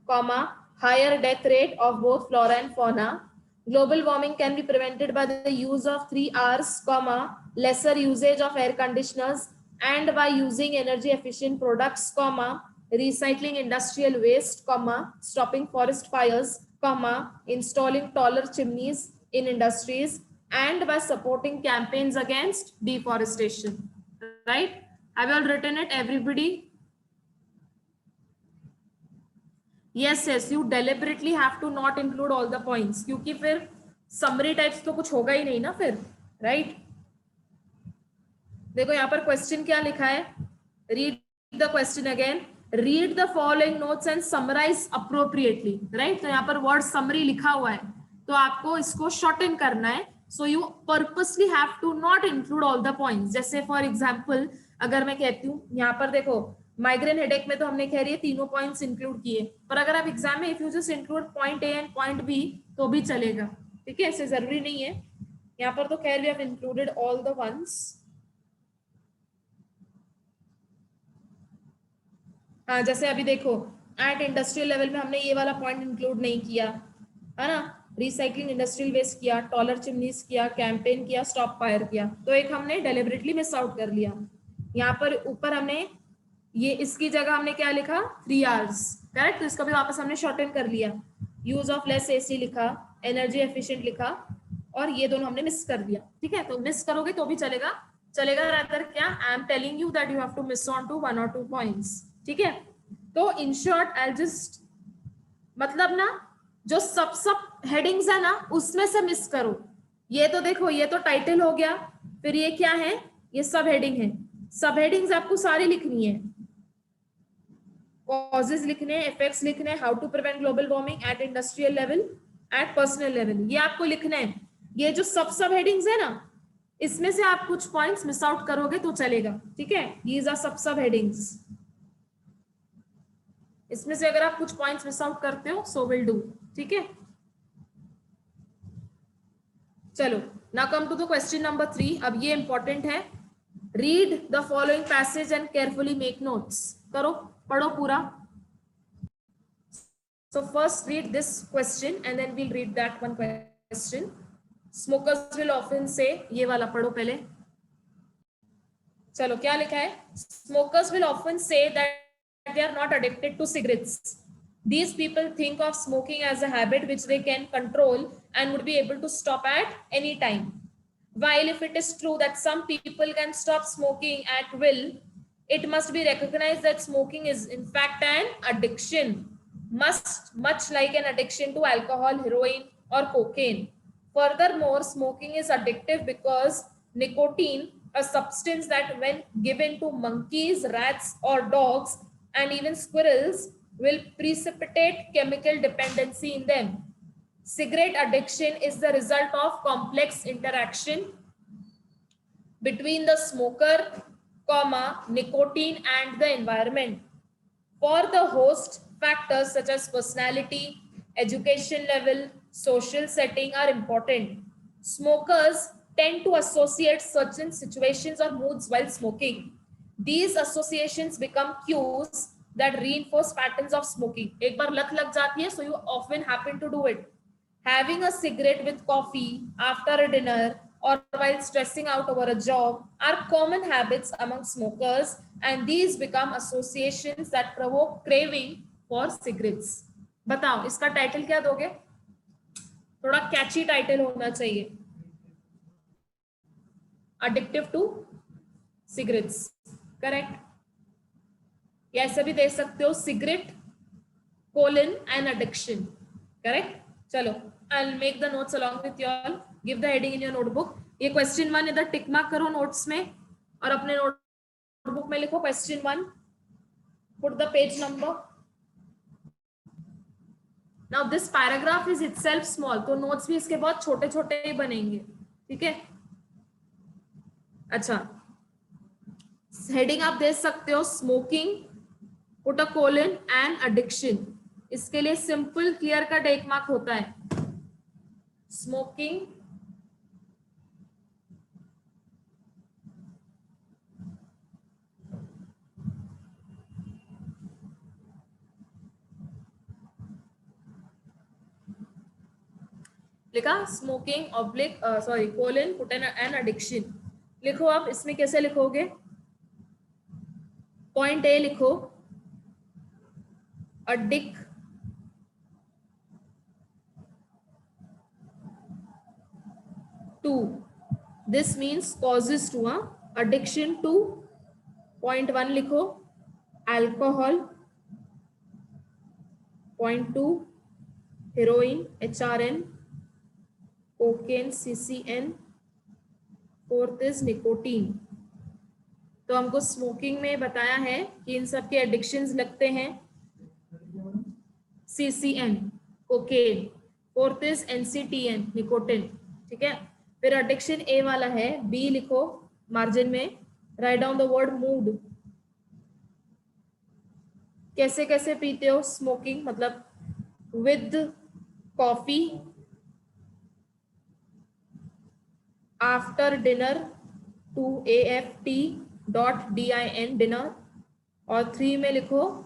comma, higher death rate of both flora and fauna. Global warming can be prevented by the use of 3 R's, comma, lesser usage of air conditioners, and by using energy efficient products, comma, recycling industrial waste, comma, stopping forest fires, comma, installing taller chimneys in industries, and by supporting campaigns against deforestation. Right? Have you all written it, everybody? Yes, yes, you deliberately have to not include all the points, क्योंकि फिर summary types तो कुछ होगा ही नहीं ना फिर, right? देखो यहाँ पर question क्या लिखा है? Read the question again. Read the following notes and summarize appropriately, right? तो यहाँ पर word summary लिखा हुआ है, तो आपको इसको shorten करना है. So you purposely have to not include all the points. जैसे for example, अगर मैं कहती हूँ यहाँ पर देखो माइग्रेन हेडेक में तो हमने कह रही है तीनों पॉइंट्स इंक्लूड किए, पर अगर आप एग्जाम में if you just include point A and point B तो भी चलेगा. ठीक है, ऐसे जरूरी नहीं है. यहाँ पर तो खैर we have included all the ones. हाँ, जैसे अभी देखो एट इंडस्ट्रियल लेवल में हमने ये वाला पॉइंट इंक्लूड नहीं किया है ना. रिसाइकलिंग इंडस्ट्रियल वेस्ट किया, टॉलर चिमनीज किया, कैंपेन किया, स्टॉप फायर किया, तो एक हमने डेलिबरेटली मिस आउट कर लिया. यहाँ पर ऊपर हमने ये इसकी जगह हमने क्या लिखा 3 आवर्स, करेक्ट. तो इसका भी वापस हमने शॉर्टन कर लिया. यूज ऑफ लेस एसी लिखा, एनर्जी एफिशिएंट लिखा, और ये दोनों हमने मिस कर दिया. ठीक है, तो मिस करोगे तो भी चलेगा. चलेगा रादर क्या, I am telling you that you have to miss on to 1 or 2 points. ठीक है, तो इन शॉर्ट आई जस्ट मतलब ना जो सब हेडिंग्स है ना उसमें से मिस करो. ये तो देखो ये तो टाइटल हो गया, फिर ये क्या है, ये सब हेडिंग है. सब हेडिंग्स आपको सारी लिखनी है. कॉजेज लिखने, इफेक्ट्स लिखने, how to prevent global warming at industrial level, at personal level, ये आपको लिखना है. ये जो सब हेडिंग्स है ना इसमें से आप कुछ पॉइंट्स मिस आउट करोगे तो चलेगा. ठीक है, दीज आर सब हेडिंग्स. इसमें से अगर आप कुछ पॉइंट्स मिस आउट करते हो सो विल डू. ठीक है, चलो now come to the question number 3. अब ये इंपॉर्टेंट है. Read the following passage and carefully make notes. करो, पढ़ो पूरा. So first read this question and then we'll read that one question. Smokers will often say, ये वाला पढ़ो पहले. चलो क्या लिखा है? Smokers will often say that they are not addicted to cigarettes. These people think of smoking as a habit which they can control and would be able to stop at any time. While if it is true that some people can stop smoking at will, it must be recognized that smoking is in fact an addiction, much like an addiction to alcohol, heroin, or cocaine. Furthermore, smoking is addictive because nicotine, a substance that when given to monkeys, rats, or dogs, and even squirrels, will precipitate chemical dependency in them. Cigarette addiction is the result of complex interaction between the smoker, nicotine and the environment. For the host, factors such as personality, education level, social setting are important. Smokers tend to associate certain situations or moods while smoking. These associations become cues that reinforce patterns of smoking. एक बार लत लग जाती है, so you often happen to do it. Having a cigarette with coffee after a dinner or while stressing out over a job are common habits among smokers, and these become associations that provoke craving for cigarettes. बताओ इसका title क्या दोगे? थोड़ा कैची title होना चाहिए. Addictive to cigarettes, correct? या ऐसा भी दे सकते हो cigarette colon and addiction, correct? चलो, I'll make the notes along with you all. Give the heading in your notebook. ये question 1 इधर टिक मार्क करो notes में और अपने notebook में लिखो question 1. Put the page number. Now this paragraph is itself small, तो notes भी इसके बहुत छोटे-छोटे ही बनेंगे, ठीक है? अच्छा, heading आप दे सकते हो smoking, put a colon and addiction. इसके लिए simple clear का टिक मार्क होता है. Smoking, लिखा smoking oblique sorry colon put an addiction. लिखो आप इसमें कैसे लिखोगे? पॉइंट ए लिखो addict to, this means causes to. Addiction to. Point 1 लिखो alcohol. Point 2 heroin HRN, cocaine CCN. Fourth is nicotine. तो हमको स्मोकिंग में बताया है कि इन सब के एडिक्शंस लगते हैं CCN cocaine. Fourth is NCTN nicotine, ठीक है? फिर एडिक्शन ए वाला है बी लिखो मार्जिन में. Right down the word mood. कैसे कैसे पीते हो स्मोकिंग? मतलब with coffee, after dinner 2AFT.DIN dinner. और 3 में लिखो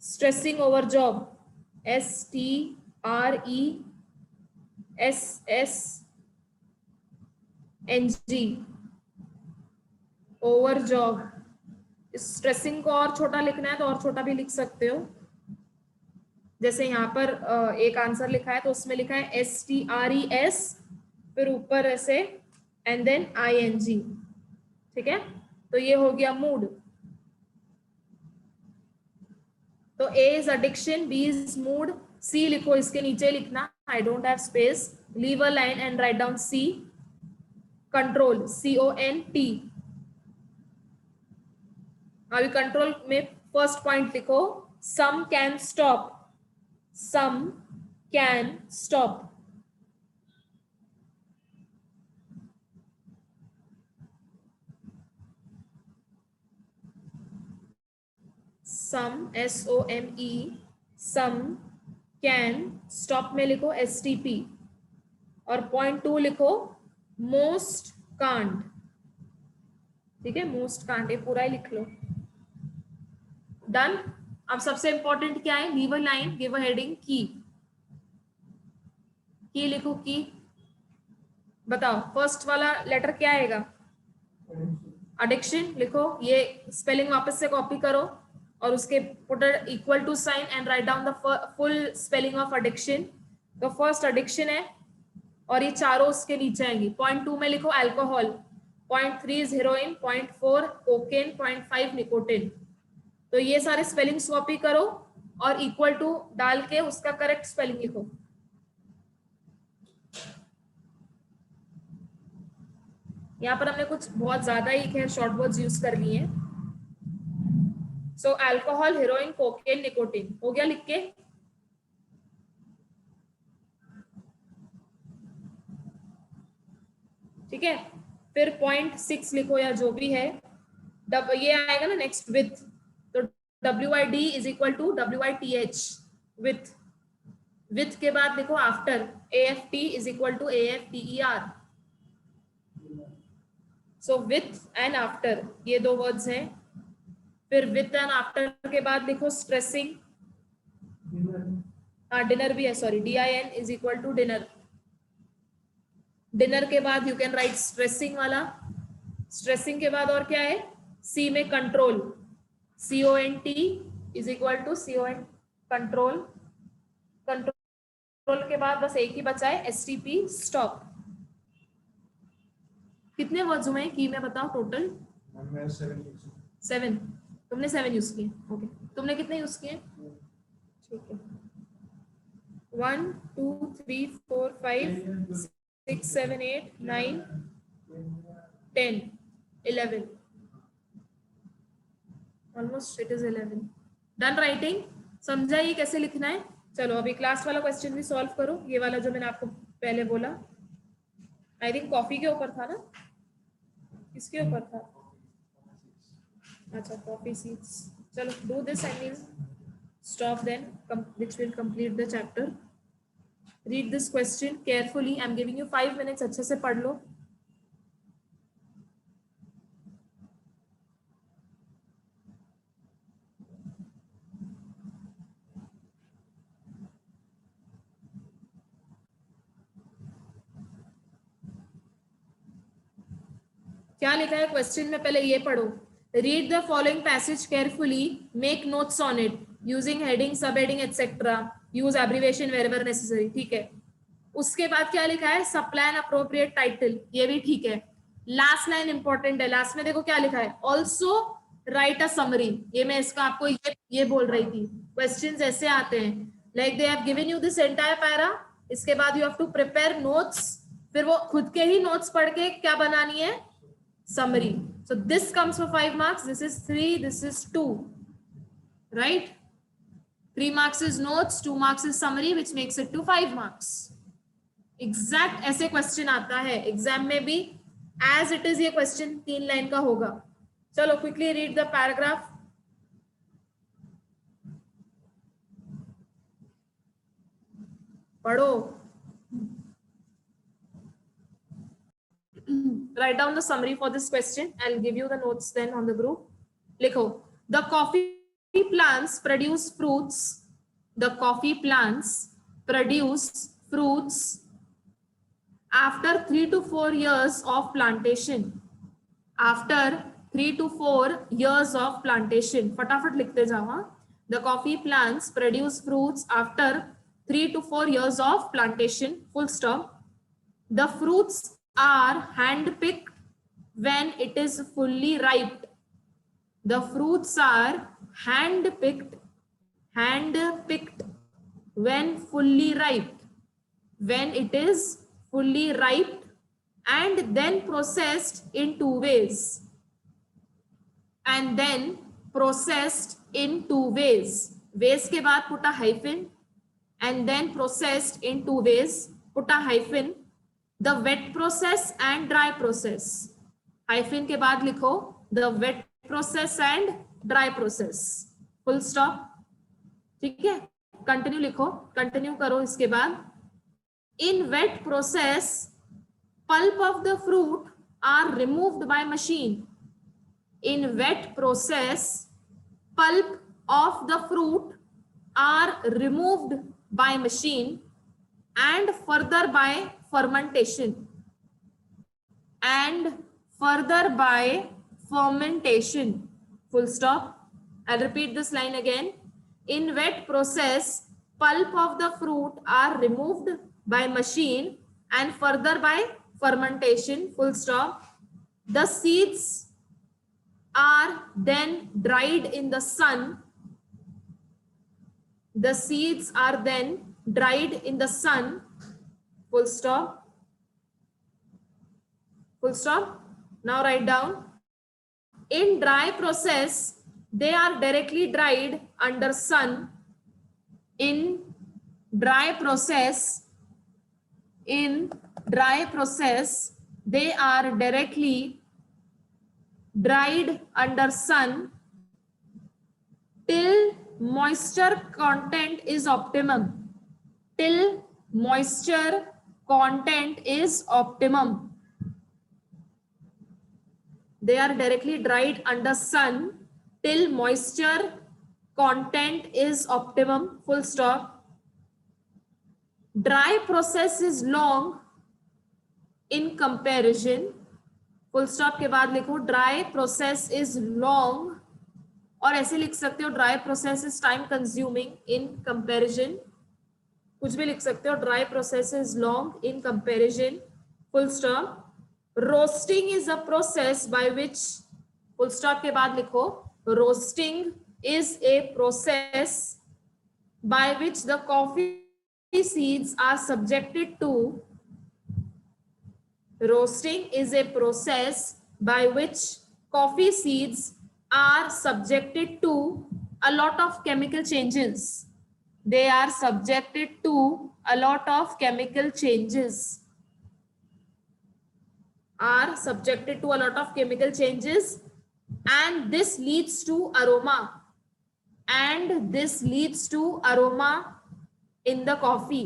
stressing over job STRESSNG over job. Stressing को और छोटा लिखना है तो और छोटा भी लिख सकते हो. जैसे यहाँ पर एक आंसर लिखा है तो उसमें लिखा है STRES फिर ऊपर ऐसे एंड देन ING, ठीक है? तो ये हो गया मूड. तो A is addiction, B is mood, C लिखो इसके नीचे लिखना. I don't have space. Leave a line and write down C. Control CONT. अभी कंट्रोल में फर्स्ट पॉइंट लिखो some can stop. Some can stop. Some SOME. Some can stop में लिखो STP. और पॉइंट 2 लिखो मोस्ट कांट, ठीक है? Most can't ये पूरा ही लिख लो. डन. अब सबसे इंपॉर्टेंट क्या है? Leave a line, give a heading, की. की लिखो की. बताओ फर्स्ट वाला लेटर क्या आएगा? एडिक्शन लिखो. ये स्पेलिंग वापस से कॉपी करो और उसके put equal to sign and write down the full spelling of addiction. तो फर्स्ट एडिक्शन है और ये चारों उसके नीचे आएंगी. पॉइंट 2 में लिखो alcohol. Point 3 is heroin. Point 4 cocaine. Point 5 nicotine. तो ये सारे स्पेलिंग्स कॉपी करो और इक्वल टू डाल के उसका करेक्ट स्पेलिंग लिखो. यहाँ पर हमने कुछ बहुत ज्यादा ही खैर शॉर्ट वर्ड्स यूज कर लिए हैं. सो अल्कोहल, हेरोइन, कोकेन, निकोटिन हो गया लिख के. ठीक है। फिर 0.6 लिखो या जो भी है, ये आएगा ना नेक्स्ट विथ, तो WID is equal to WITH with, with के बाद देखो after, AFT is equal to AFTER। So with and after ये दो वर्ड्स हैं। फिर विथ एंड आफ्टर के बाद लिखो स्ट्रेसिंग, हाँ डिनर भी है, sorry DIN is equal to dinner. Dinner के बाद यू कैन राइट स्ट्रेसिंग वाला। स्ट्रेसिंग के बाद और क्या है, C में control, CONT is equal to CON control. Control के बाद बस एक ही बचा है STP स्टॉप। कितने वर्ड्स हुए की में बताओ टोटल? 7। तुमने 7 यूज किए, ओके। तुमने कितने यूज किए? ठीक है, 1 2 3 4 5 6 7 8 9 10 11, almost it is 11। Done writing? समझा ये कैसे लिखना है? चलो अभी क्लास वाला क्वेश्चन भी सॉल्व करो, ये वाला जो मैंने आपको पहले बोला, आई थिंक कॉफी के ऊपर था ना, किसके ऊपर था? अच्छा कॉफी सीड्स। चलो do this and mean stop then, which will complete the chapter. Read this question carefully. I'm giving you 5 minutes, अच्छे से पढ़ लो। क्या लिखा है क्वेश्चन में, पहले ये पढ़ो। Read the following passage carefully, make notes on it using heading, sub heading etcetera, use abbreviation wherever necessary, ठीक है। उसके बाद क्या लिखा है, सप्लाई एन अप्रोप्रिएट टाइटल, ये भी ठीक है। लास्ट लाइन इंपॉर्टेंट है, लास्ट में देखो क्या लिखा है, ऑल्सो राइट अ समरी। ये मैं इसका आपको ये बोल रही थी, क्वेश्चंस ऐसे आते हैं, like they have given you this entire para, इसके बाद you have to prepare notes, फिर वो खुद के ही नोट्स पढ़ के क्या बनानी है, summary. So this comes for 5 marks, this is 3, this is 2, right? 3 marks is notes, 2 marks is summary, which makes it to 5 marks. Exact ऐसे क्वेश्चन आता है एग्जाम में भी, as it is ये क्वेश्चन 3 लाइन का होगा। चलो क्विकली रीड द पैराग्राफ, पढ़ो। Write down the summary for this question. I'll give you the notes then on the group. लिखो, the coffee plants produce fruits. The coffee plants produce fruits after 3 to 4 years of plantation. After 3 to 4 years of plantation. फटाफट लिखते जाओ हाँ। The coffee plants produce fruits after 3 to 4 years of plantation. Full stop. The fruits are hand-picked when it is fully ripe. The fruits are hand-picked when fully ripe. When it is fully ripe and then processed in 2 ways. And then processed in 2 ways. Ways के बाद put a hyphen and then processed in 2 ways. Put a hyphen. The wet process and dry process. Hyphen के बाद लिखो the wet process and dry process. Full stop. ठीक है, continue लिखो, continue करो। इसके बाद in wet process pulp of the fruit are removed by machine. In wet process pulp of the fruit are removed by machine and further by fermentation. And further by fermentation. Full stop. I'll repeat this line again. In wet process, pulp of the fruit are removed by machine and further by fermentation. Full stop. The seeds are then dried in the sun. The seeds are then dried in the sun. Full stop. Full stop. Now write down. In dry process, they are directly dried under sun. In dry process, they are directly dried under sun till moisture content is optimum. Till moisture content is optimum. They are directly dried under sun till moisture content is optimum. Full stop. Dry process is long in comparison. Full stop के बाद लिखो dry process is long, और ऐसे लिख सकते हो dry process is time consuming in comparison, कुछ भी लिख सकते हो, dry process is long in comparison, full stop. Roasting is a process by which, full stop के बाद लिखो roasting is a process by which the coffee seeds are subjected to, roasting is a process by which coffee seeds are subjected to a lot of chemical changes. They are subjected to a lot of chemical changes. Are subjected to a lot of chemical changes, and this leads to aroma. And this leads to aroma in the coffee.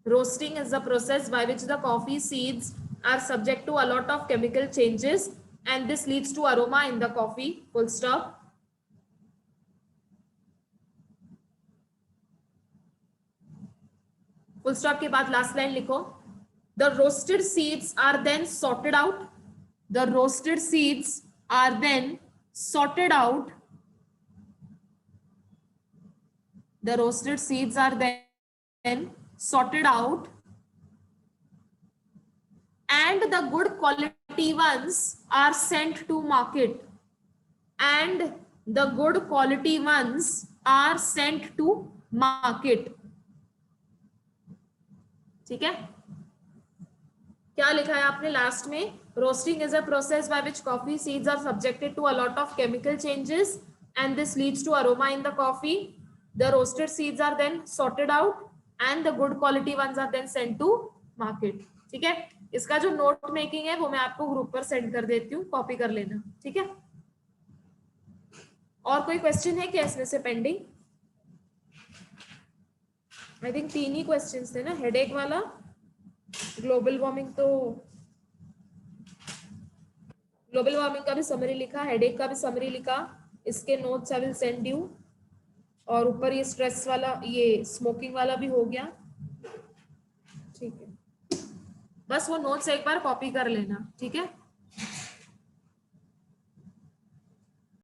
Roasting is the process by which the coffee seeds are subject to a lot of chemical changes, and this leads to aroma in the coffee. Full stop. Full stop के बाद last line लिखो. The roasted seeds are then sorted out. The roasted seeds are then sorted out. The roasted seeds are then sorted out, and the good quality ones are sent to market. And the good quality ones are sent to market. ठीक है, क्या लिखा है आपने last में? Roasting is a process by which coffee seeds are subjected to a lot of chemical changes, and this leads to aroma in the coffee. The roasted seeds are then sorted out, and the good quality ones are then sent to market. ठीक है, इसका जो note making है वो मैं आपको group पर send कर देती हूँ, कॉपी कर लेना. ठीक है, और कोई क्वेश्चन है क्या इसमें से pending? I think 3 he questions थे ना. हेडेक वाला, ग्लोबल वार्मिंग, तो ग्लोबल वार्मिंग का भी समरी लिखा, हेडेक का भी समरी लिखा, इसके notes I will send you, और ऊपर ये स्ट्रेस वाला, ये स्मोकिंग वाला भी हो गया. ठीक है, बस वो नोट्स एक बार कॉपी कर लेना. ठीक है.